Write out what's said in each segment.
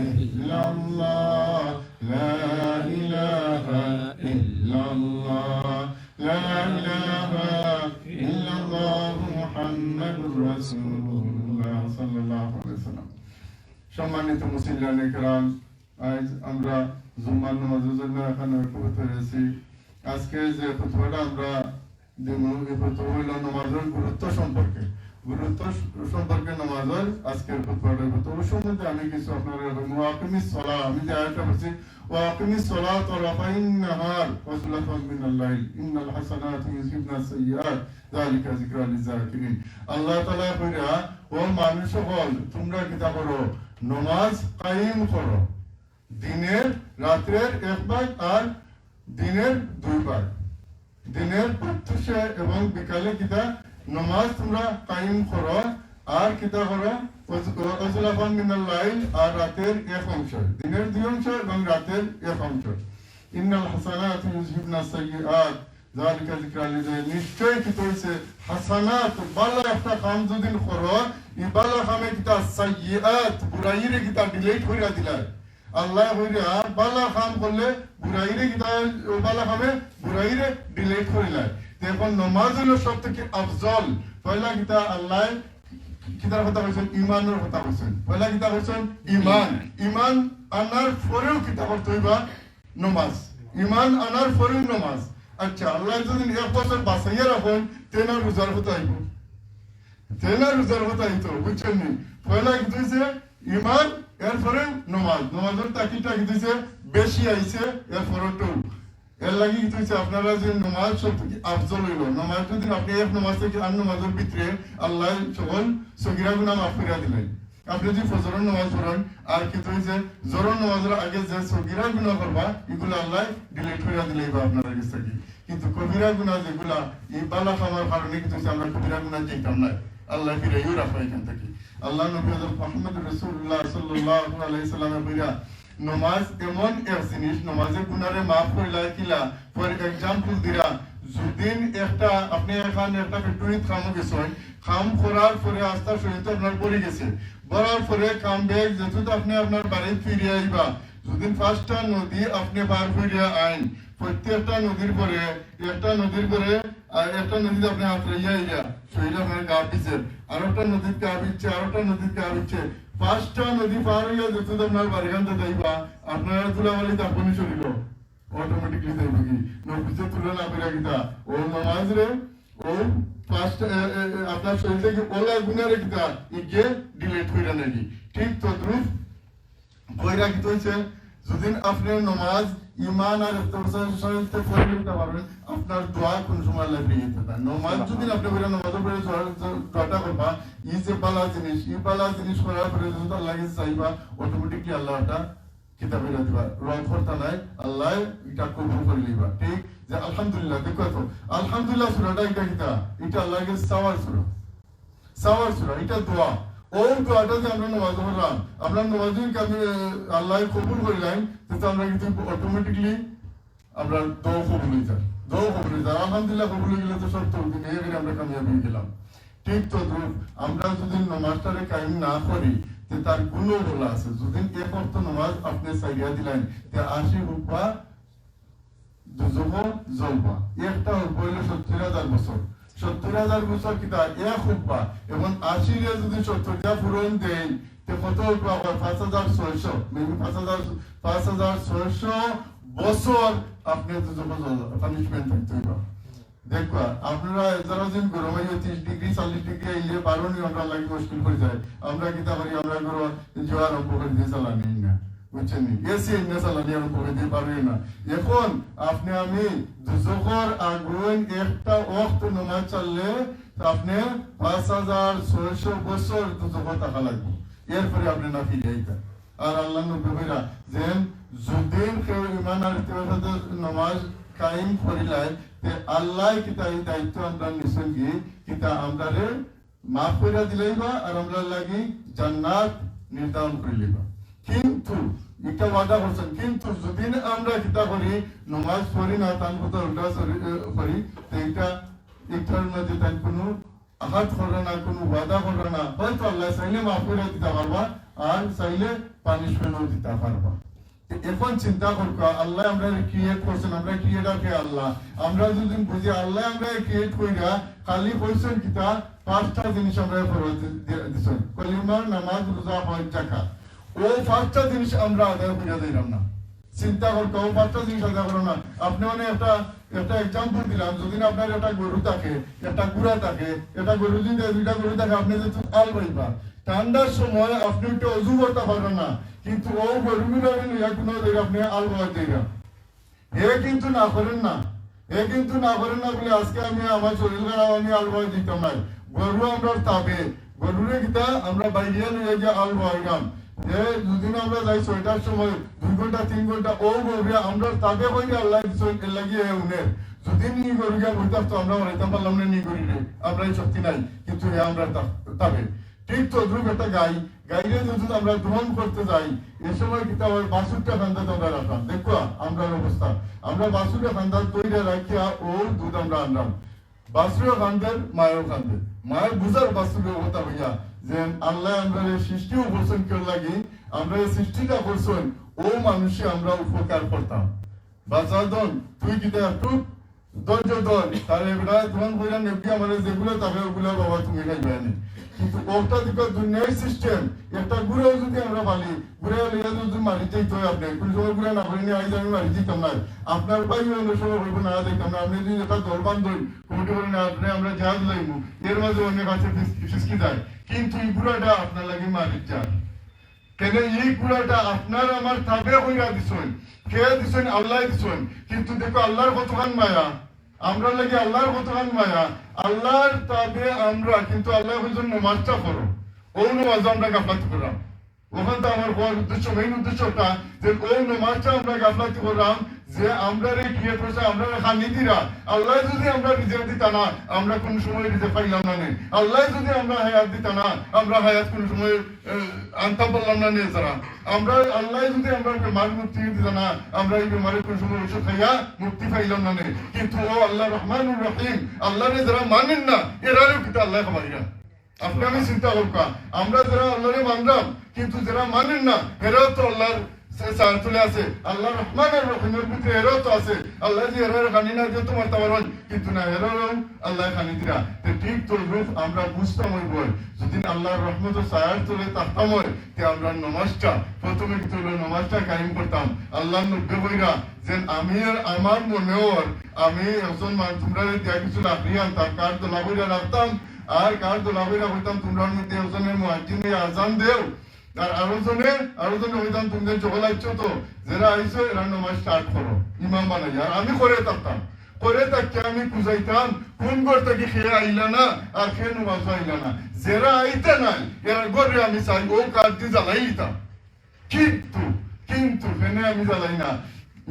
ইল্লাল্লাহ লা ইলাহা ইল্লাল্লাহ লা ইলাহা ইল্লাল্লাহ মুহাম্মাদুর রাসূলুল্লাহ সাল্লাল্লাহু আলাইহি ওয়াসাল্লাম। সম্মানিত মুসলিম کرام, আজ আমরা জুমার নামাজের জন্য এখানে উপস্থিত হয়েছি। আজকে যে খুতবাটা আমরা দেব, এই খুতবা হইল নামাজের গুরুত্ব সম্পর্কে নামাজের আজকের খুতবাটা। খুতবা সম্বন্ধে আমি কিছু আপনার ওয়াকিমিস সালাহ, আমি যে আয়াতটা বলছি ওয়াকিমিস সালাত রাফাইন নাহার ওয়া সুলাফান মিনাল লাইল ইন্নাল হাসানাতি ইউযহিবনা সাইয়্যাত যালিকা যিকরা লিযাকিরিন। আল্লাহ তাআলা কইরা, ও মানুষ সকল, তোমরা কিতা করো, নামাজ কায়েম করো, দিনের রাতের এক ভাগ আর দিনের দুই ভাগ, দিনের প্রত্যুষে এবং বিকালে কিতা নামাজ তোমরা কায়েম করো, আর কিতা করো ওয়াজলাফান মিনাল লাইল, আর রাতের এক অংশ, দিনের দুই অংশ এবং রাতের এক অংশ। ইন্নাল হাসানাতি ইউযহিবনা সাইয়্যাত যালিকা যিকরা লিযাকিরিন। নিশ্চয় কি হইছে হাসানাত, ভালো একটা কাম যদি করো, এই ভালো কামে কিতা সাইয়্যাত, বুরাইরে কিতা ডিলিট কইরা দিলা। আল্লাহ হইরা ভালো কাম করলে বুরাইরে কিতা, ভালো কামে বুরাইরে ডিলিট করিলা। এখন নামাজ হলো সবথেকে আফজল। পয়লা কিতা আল্লাহ কিতার কথা বলছেন, ইমানের কথা বলছেন। পয়লা কিতা বলছেন ইমান, ইমান আনার পরেও কিতা করতে হইবা নামাজ, ইমান আনার পরেও নামাজ। আচ্ছা, আল্লাহ যদি এক বছর বাঁচাইয়া রাখুন, তেনা রোজার হতে আইব, তেনা রোজার হতে আইতো, বুঝছেন নি? পয়লা কি হইছে ইমান, এরপরে নামাজ, নামাজের তাকিটা কি হইছে বেশি আইছে, এরপরে তো এর লাগি কি হইছে আপনারা যে নামাজ সবথেকে আফজল হইল। নামাজ যদি আপনি এক নামাজ থেকে আর নামাজের ভিতরে আল্লাহ সকল সগীরা গুনাহ মাফ করিয়া দিলেন। আপনি যদি ফজরের নামাজ পড়েন আর কি হইছে জোহরের নামাজের আগে যে সগীরা গুনাহ করবা, এগুলো আল্লাহ ডিলিট করিয়া দিলেই বা আপনারা কাছে কি। কিন্তু কবিরা গুনাহ যেগুলা এই বালা খাওয়ার কারণে কিন্তু আমরা কবিরা গুনাহ যেতাম না, আল্লাহ ফিরাইও রাখা এখান থেকে। আল্লাহ নবী হযরত মুহাম্মদ রাসূলুল্লাহ সাল্লাল্লাহু আলাইহি সাল্লামের বইরা নামাজ এমন এক জিনিস, নামাজে গুনারে মাফ করিলা কিলা। ফর এক্সাম্পল দিরা, যদিন একটা আপনি এখানে একটা ফ্যাক্টরিত কামও গেছেন, কাম করার পরে আস্থা সহিত আপনার পড়ে গেছে, বলার পরে কাম ব্যাগ যেহেতু আপনি আপনার বাড়ি ফিরে আইবা, যদি পাঁচটা নদী আপনি পার ফিরিয়া আইন, প্রত্যেকটা নদীর পরে একটা নদীর পরে আর একটা নদীতে আপনি আত্রাইয়া আইয়া শরীরে আপনার গা পিছে, আর একটা নদীর গা পিচ্ছে, আর একটা নদীর গা পিচ্ছে, পাঁচটা নদী পার হইয়া যেহেতু আপনার বাড়ি খানতে যাইবা, আপনারা তুলাবালিতে আপনি চলিল অটোমেটিকলি যাইব কি নদীতে তুলে না করে কিতা ও নামাজ রে, ও পাঁচটা আপনার শরীর থেকে ওলা গুনারে কিতা ইকে ডিলিট কইরা নাকি। ঠিক তদ্রুপ কইরা কি হইছে, যদি আপনি নামাজ ইমান আর ইখতিসাসের সাথে পড়ে নিতে পারবেন, আপনার দোয়া কোন সময় লাগবে যেতে পারে। নামাজ যদি আপনি করে নামাজের পরে দোয়াটা করবা, এই যে বালা জিনিস, এই বালা জিনিস করার পরে যদি আল্লাহ কাছে চাইবা, অটোমেটিকলি আল্লাহটা কিতাবে দিবা, রং করতে নাই, আল্লাহ এটা কবুল করে নিবা। ঠিক যে আলহামদুলিল্লাহ, দেখো তো আলহামদুলিল্লাহ সূরাটা এটা কিতা, এটা আল্লাহর কাছে চাওয়ার সূরা, চাওয়ার সূরা, এটা দোয়া। ওই দোয়াটা যে আমরা নামাজ পড়লাম, আমরা নামাজ আল্লাহ কবুল করিলাম, তো আমরা কিন্তু অটোমেটিকলি আমরা দোয়া কবুল হয়ে যায়, দোয়া কবুল হয়ে যায়। আলহামদুলিল্লাহ কবুল হয়ে গেলে তো সব তো নিয়ে আমরা কামিয়াবি হয়ে গেলাম। ঠিক তো আমরা যদি নামাজটারে কায়েম না করি, তার গুণও বলা আছে। যদি এক অর্থ নামাজ আপনি চাইয়া দিলেন, 80 রূপা দুজোহ জ্বলবা, একটা হইলে 70,000 বছর, 70,000 বছর কিতা এক হুব্বা, এবং 80 যদি 70টা পূরণ দেয়, কত হইবা 5,600, মেবি 5,600 বছর আপনি পানিশমেন্ট থাকতে হইবা। দেখবা আপনারা যারা দিন গরমে 30 ডিগ্রি 40 ডিগ্রি আইলে 12 নি আমরা লাগি মুশকিল হয়ে যায়। আমরা কিতা করি, আমরা গরম জোয়ার আরম্ভ করে দিয়ে চালানি না, বুঝছেন নি, এসি এনে চালানি আরম্ভ করে দিয়ে পারবে না। এখন আপনি আমি দুজকর আগুন একটা ওয়াক্ত নামাজ চাললে আপনি 5,600 বছর দুজকর টাকা লাগবে, এরপরে আপনি না ফিরে আইতা। আর আল্লাহ নবী বলেন যে যদিন কেউ ঈমান আর ইতিবাদের নামাজ কায়েম করিলাই, আল্লাহ কিতা এই দায়িত্ব আমরা নিছেন কি কিতা আমরারে মাফ কইরা দিলাইবা, আর আমরা লাগি জান্নাত নির্ধারণ করে লিবা। কিন্তু এটা ওয়াদা করছেন, কিন্তু যদি আমরা কিতা করি নামাজ পড়ি না, তার কথা উল্টা করি, এইটা এটার মধ্যে তাই কোনো আঘাত করে না, কোনো ওয়াদা করে না, হয়তো আল্লাহ চাইলে মাফ করে দিতে পারবা, আর চাইলে পানিশমেন্টও দিতে পারবা। এখন চিন্তা করবা আল্লাহ আমরা ক্রিয়েট করছেন, আমরা ক্রিয়েটার কে আল্লাহ। আমরা যদি বুঝি আল্লাহ আমরা ক্রিয়েট কইরা খালি কইছেন কিতা পাঁচটা জিনিস আমরা ফরজ দিছেন, কলিমা, নামাজ, রোজা, হজ, যাকাত। ও পাঁচটা জিনিস আমরা আদায় কইরা দিলাম না। চিন্তা করবা ও পাঁচটা জিনিস আদায় করো না। আপনি মানে একটা এক্সাম্পল দিলাম, যদি আপনার একটা গরু থাকে, একটা গুড়া থাকে, একটা গরু যদি দুইটা গরু থাকে, আপনি যদি আল পাইবা ঠান্ডার সময় আপনি একটু অজু করতে পারবেন না, কিন্তু ও গরুগুলো কোনো আপনি আল পাওয়া যায় না। এ কিন্তু না করেন না, এ কিন্তু না করেন না বলে আজকে আমি আমার শরীর খারাপ আমি আল পাওয়া দিতাম না। গরু আমরা তাবে গরুরে কিতা আমরা বাইরে নিয়ে গিয়ে আল পাইলাম। যে দুদিন আমরা যাই 6টার সময় 2 ঘন্টা 3 ঘন্টা ও গরুরে আমরা তাবে হইলে আল্লাহ লাগিয়ে উনের যদি নি গরুকে বলতাম তো আমরা হইতাম পারলাম না, নি গরুরে আমরা এই শক্তি নাই, কিন্তু আমরা তাবে। ঠিক তদ্রুপ একটা গাইরে যদি আমরা গ্রহণ করতে যাই, এ সময় কিতা হয় বাছুরটা খান্দা আমরা রাখলাম। দেখো আমরা অবস্থা, আমরা বাছুরটা খান্দা তৈরি রাখিয়া ও দুধ আমরা আনলাম। বাছুরের খান্দের মায়ের খান্দে, মায়ের বুঝার বাছুরের কথা হইয়া যে আল্লাহ আমরা সৃষ্টিও করছেন কেউ লাগি, আমরা এই সৃষ্টিটা করছেন ও মানুষে আমরা উপকার করতাম। বাচ্চাদন তুই কিতা একটু ধৈর্য ধর, তাহলে এগুলা গ্রহণ করে নেবি আমাদের যেগুলো তবে ওগুলো বাবা তুমি খাইবে আনি। কিন্তু ওটা দিকে দুনিয়ার সিস্টেম একটা ঘুরেও যদি আমরা পালি ঘুরে যদি মারি যাই তো আপনি কোন সময় ঘুরে না করিনি আজ আমি মারি দিতাম না, আপনার ভাই অন্য সময় বলবো না দেখতাম না। আপনি যদি একটা দরবান ধরি কমিটি করে না আপনি আমরা জাহাজ লাইব, এর মাঝে অনেক কাছে ফিসকি যায়, কিন্তু এই ঘুরাটা আপনার লাগে মারি যায় কেন? এই ঘুরাটা আপনার আমার তাবে হইয়া দিছেন, কে দিছেন? আল্লাহ দিছেন। কিন্তু দেখো আল্লাহর কতখান মায়া, আমরা লাগে আল্লাহর কতখান মায়া, আল্লাহর তাবে আমরা, কিন্তু আল্লাহ বলছেন নমাজটা করো, ও নমাজ আমরা গাফলাতি করলাম। ওখান তো আমার বড় উদ্দেশ্য, মেইন উদ্দেশ্যটা যে ও নমাজটা আমরা গাফলাতি করলাম, যে আমরা রে ক্রিয়েট করছে আমরা খানি দিরা। আল্লাহ যদি আমরা রিজেক্ট দিতা না আমরা কোন সময় রিজেক্ট পাইলাম না নে, আল্লাহ যদি আমরা হায়াত দিতা না আমরা হায়াত কোন সময় আনতে পারলাম না নে। যারা আমরা আল্লাহ যদি আমরা বেমার মুক্তি দিতা না আমরা এই বেমারের কোন সময় ওষুধ খাইয়া মুক্তি পাইলাম না নে। কিন্তু ও আল্লাহ রহমানুর রহিম, আল্লাহরে যারা মানেন না এরাও কিন্তু আল্লাহ খাবাইরা। আপনি আমি চিন্তা করবা আমরা যারা আল্লাহরে মানলাম কিন্তু যারা মানেন না এরাও তো আল্লাহর চলে আছে, আল্লাহ রহমানের রহিমের ভিতরে এরাও তো আছে। আল্লাহ যে এরার খানি না যে তোমার তোমার কিন্তু না এরাও আল্লাহ খানি দিরা। ঠিক তো রূপ আমরা বুঝতাম ওই বই যদি আল্লাহর রহমত সায়ার তুলে তাকতাম হয় তে আমরা নমাজটা প্রথমে কিন্তু নমাজটা কায়েম করতাম। আল্লাহ নব্বে বইরা যে আমি আর আমার মনেও আমি একজন তোমরা দেয়া কিছু লাকড়ি আনতাম কার তো লাভইরা রাখতাম, আর কার তো লাভইরা হইতাম তোমরা মধ্যে একজনের মুয়াজ্জিনে আজান দেও, আর আরো জনে হইতাম তোমাদের যখন আইছো তো যারা আইছো এরা নামাজ স্টার্ট করো ইমাম বানাই। আর আমি করে থাকতাম, করে থাকতে আমি বুঝাইতাম কোন ঘর থেকে খেয়ে আইলা না আর খেয়ে নামাজ আইলা না, যারা আইতে নাই এরা ঘরে আমি চাই ও কাজ দিয়ে জ্বালাই দিতাম। কিন্তু ফেনে আমি জ্বালাই না।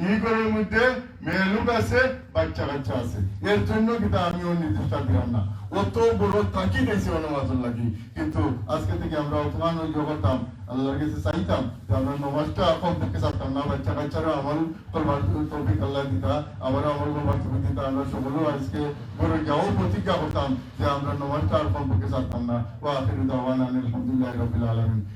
এই ঘরের মধ্যে মেয়ে লোক আছে, বাচ্চা কাচ্চা আছে, এর জন্য কিন্তু আমিও নির্দিষ্ট দিলাম না। অত বড় তাকি গেছে নামাজের লাগি, কিন্তু আজকে থেকে আমরা অপমান করতাম আল্লাহর কাছে চাইতাম যে আমরা নামাজটা কমপক্ষে চাইতাম না। বাচ্চা কাচ্চারা আমল করবার তৌফিক আল্লাহ দিতা, আমরা আমল করবার তৌফিক দিতা। আমরা সকলেও আজকে ঘরে যাও প্রতিজ্ঞা করতাম যে আমরা নামাজটা আর কমপক্ষে চাইতাম না। ওয়া আখিরু দাওয়ানা আলহামদুলিল্লাহি রাব্বিল আলামিন।